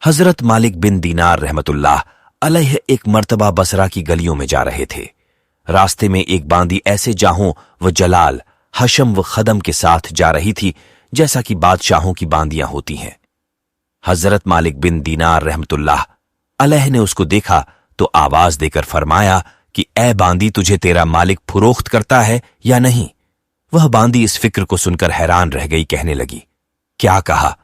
हजरत मालिक बिन दीनार रहमतुल्लाह अलैह एक मर्तबा बसरा की गलियों में जा रहे थे। रास्ते में एक बांदी ऐसे जाहों व जलाल, हशम व खदम के साथ जा रही थी जैसा कि बादशाहों की बांदियां होती हैं। हजरत मालिक बिन दीनार रहमतुल्लाह अलैह ने उसको देखा तो आवाज देकर फरमाया कि ए बांदी, तुझे तेरा मालिक फरोख्त करता है या नहीं? वह बांदी इस फिक्र को सुनकर हैरान रह गई, कहने लगी, क्या कहा?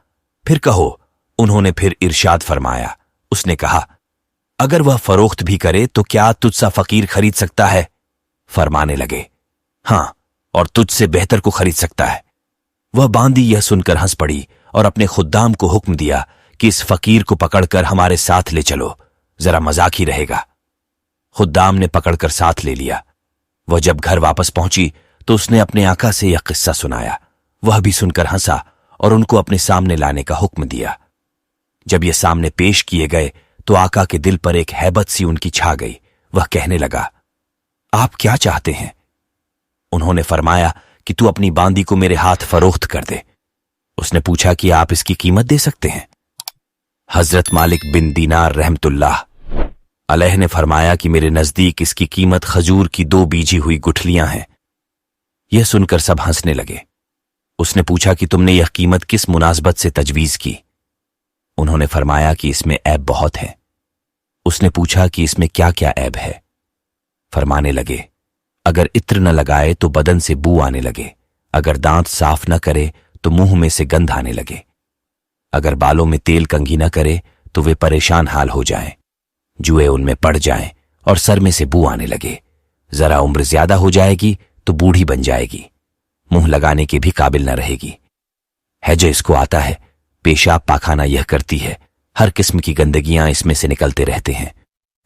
फिर कहो। उन्होंने फिर इरशाद फरमाया। उसने कहा, अगर वह फरोख्त भी करे तो क्या तुझसा फकीर खरीद सकता है? फरमाने लगे, हां, और तुझसे बेहतर को खरीद सकता है। वह बांदी यह सुनकर हंस पड़ी और अपने खुद्दाम को हुक्म दिया कि इस फकीर को पकड़कर हमारे साथ ले चलो, जरा मजाक ही रहेगा। खुद्दाम ने पकड़कर साथ ले लिया। वह जब घर वापस पहुंची तो उसने अपने आका से यह किस्सा सुनाया। वह भी सुनकर हंसा और उनको अपने सामने लाने का हुक्म दिया। जब ये सामने पेश किए गए तो आका के दिल पर एक हैबत सी उनकी छा गई। वह कहने लगा, आप क्या चाहते हैं? उन्होंने फरमाया कि तू अपनी बांदी को मेरे हाथ फरोख्त कर दे। उसने पूछा कि आप इसकी कीमत दे सकते हैं? हजरत मालिक बिन दीनार रहमतुल्लाह अलैह ने फरमाया कि मेरे नजदीक इसकी कीमत खजूर की 2 बीजी हुई गुठलियां हैं। यह सुनकर सब हंसने लगे। उसने पूछा कि तुमने यह कीमत किस मुनासबत से तजवीज की? उन्होंने फरमाया कि इसमें ऐब बहुत है। उसने पूछा कि इसमें क्या क्या ऐब है? फरमाने लगे, अगर इत्र न लगाए तो बदन से बू आने लगे, अगर दांत साफ न करे तो मुंह में से गंध आने लगे, अगर बालों में तेल कंघी न करे तो वे परेशान हाल हो जाएं, जुए उनमें पड़ जाएं और सर में से बू आने लगे, जरा उम्र ज्यादा हो जाएगी तो बूढ़ी बन जाएगी, मुंह लगाने के भी काबिल न रहेगी। हैज इसको आता है, पेशाब पाखाना यह करती है, हर किस्म की गंदगियां इसमें से निकलते रहते हैं,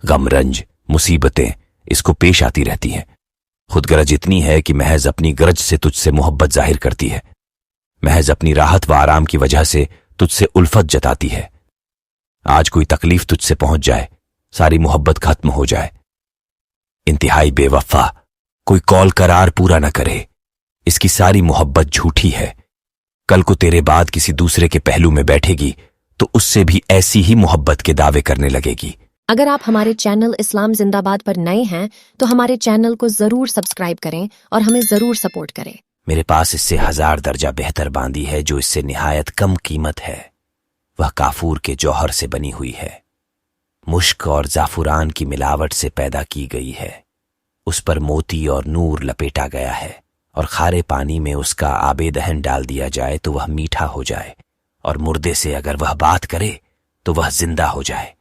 गम रंज मुसीबतें इसको पेश आती रहती हैं। खुदगरज इतनी है कि महज अपनी गरज से तुझसे मोहब्बत जाहिर करती है, महज अपनी राहत व आराम की वजह से तुझसे उल्फत जताती है। आज कोई तकलीफ तुझसे पहुंच जाए, सारी मोहब्बत खत्म हो जाए। इंतहाई बेवफा, कोई कौल करार पूरा न करे, इसकी सारी मोहब्बत झूठी है। कल को तेरे बाद किसी दूसरे के पहलू में बैठेगी तो उससे भी ऐसी ही मोहब्बत के दावे करने लगेगी। अगर आप हमारे चैनल इस्लाम जिंदाबाद पर नए हैं तो हमारे चैनल को जरूर सब्सक्राइब करें और हमें जरूर सपोर्ट करें। मेरे पास इससे 1000 दर्जा बेहतर बांदी है जो इससे निहायत कम कीमत है। वह काफूर के जौहर से बनी हुई है, मुश्क और जाफुरान की मिलावट से पैदा की गई है। उस पर मोती और नूर लपेटा गया है और खारे पानी में उसका आबे दहन डाल दिया जाए तो वह मीठा हो जाए, और मुर्दे से अगर वह बात करे तो वह जिंदा हो जाए।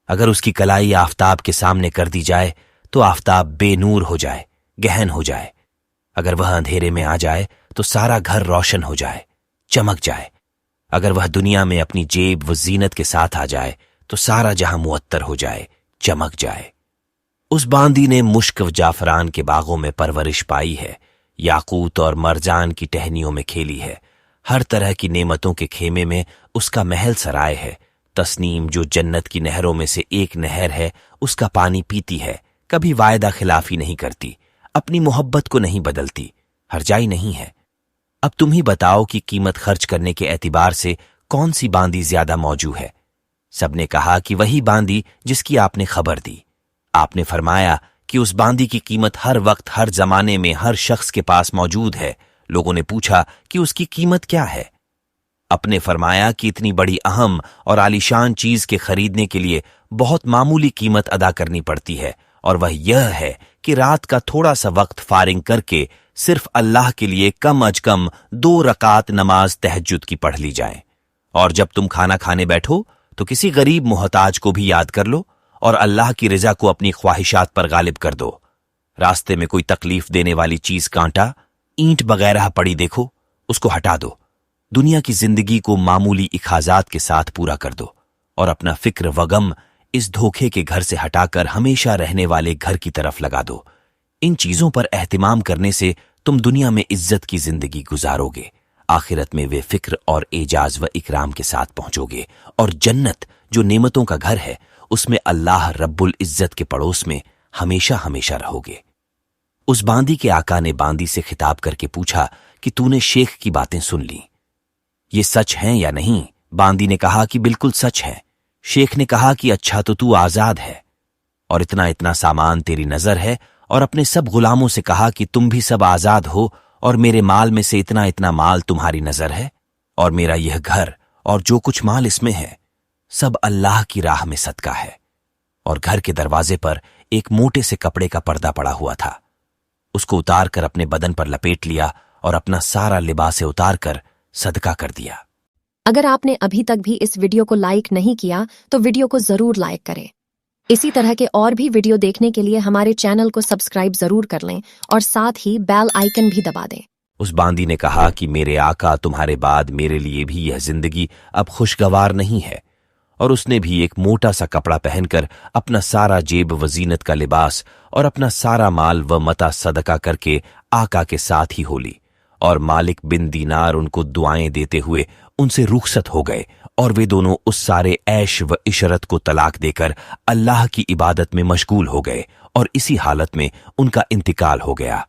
अगर उसकी कलाई आफताब के सामने कर दी जाए तो आफताब बेनूर हो जाए, गहन हो जाए। अगर वह अंधेरे में आ जाए तो सारा घर रोशन हो जाए, चमक जाए। अगर वह दुनिया में अपनी जेब व जीनत के साथ आ जाए तो सारा जहां मुअत्तर हो जाए, चमक जाए। उस बांदी ने मुश्क व जाफरान के बागों में परवरिश पाई है, याकूत और मरजान की टहनियों में खेली है, हर तरह की नेमतों के खेमे में उसका महल सराय है। तस्नीम जो जन्नत की नहरों में से एक नहर है, उसका पानी पीती है, कभी वायदा खिलाफी नहीं करती, अपनी मोहब्बत को नहीं बदलती, हरजाई नहीं है। अब तुम ही बताओ कि कीमत खर्च करने के एतबार से कौन सी बांदी ज्यादा मौजू है? सबने कहा कि वही बांदी जिसकी आपने खबर दी। आपने फरमाया कि उस बांदी की कीमत हर वक्त हर जमाने में हर शख्स के पास मौजूद है। लोगों ने पूछा कि उसकी कीमत क्या है? अपने फरमाया कि इतनी बड़ी अहम और आलीशान चीज के खरीदने के लिए बहुत मामूली कीमत अदा करनी पड़ती है, और वह यह है कि रात का थोड़ा सा वक्त फारिग करके सिर्फ अल्लाह के लिए कम अज कम 2 रकात नमाज तहज्जुद की पढ़ ली जाए। और जब तुम खाना खाने बैठो तो किसी गरीब मोहताज को भी याद कर लो और अल्लाह की रजा को अपनी ख्वाहिशात पर गालिब कर दो। रास्ते में कोई तकलीफ देने वाली चीज, कांटा, ईंट वगैरह पड़ी देखो, उसको हटा दो। दुनिया की जिंदगी को मामूली इखाजात के साथ पूरा कर दो और अपना फिक्र व गम इस धोखे के घर से हटाकर हमेशा रहने वाले घर की तरफ लगा दो। इन चीजों पर एहतिमाम करने से तुम दुनिया में इज्जत की जिंदगी गुजारोगे, आखिरत में वे फिक्र और एजाज व इकराम के साथ पहुंचोगे, और जन्नत जो नेमतों का घर है उसमें अल्लाह रब्बुल इज्जत के पड़ोस में हमेशा हमेशा रहोगे। उस बांदी के आका ने बांदी से खिताब करके पूछा कि तूने शेख की बातें सुन ली, ये सच हैं या नहीं? बांदी ने कहा कि बिल्कुल सच है। शेख ने कहा कि अच्छा तो तू आजाद है और इतना इतना सामान तेरी नजर है, और अपने सब गुलामों से कहा कि तुम भी सब आजाद हो और मेरे माल में से इतना इतना माल तुम्हारी नजर है, और मेरा यह घर और जो कुछ माल इसमें है सब अल्लाह की राह में सदका है। और घर के दरवाजे पर एक मोटे से कपड़े का पर्दा पड़ा हुआ था। उसको उतार कर अपने बदन पर लपेट लिया और अपना सारा लिबास उतार कर सदका कर दिया। अगर आपने अभी तक भी इस वीडियो को लाइक नहीं किया तो वीडियो को जरूर लाइक करें। इसी तरह के और भी वीडियो देखने के लिए हमारे चैनल को सब्सक्राइब जरूर कर लें और साथ ही बेल आइकन भी दबा दें। उस बांदी ने कहा कि मेरे आका, तुम्हारे बाद मेरे लिए भी यह जिंदगी अब खुशगवार नहीं है। और उसने भी एक मोटा सा कपड़ा पहनकर अपना सारा जेब व जीनत का लिबास और अपना सारा माल व मता सदका करके आका के साथ ही हो ली। और मालिक बिन दीनार उनको दुआएं देते हुए उनसे रुखसत हो गए, और वे दोनों उस सारे ऐश व इशरत को तलाक देकर अल्लाह की इबादत में मशगूल हो गए, और इसी हालत में उनका इंतकाल हो गया।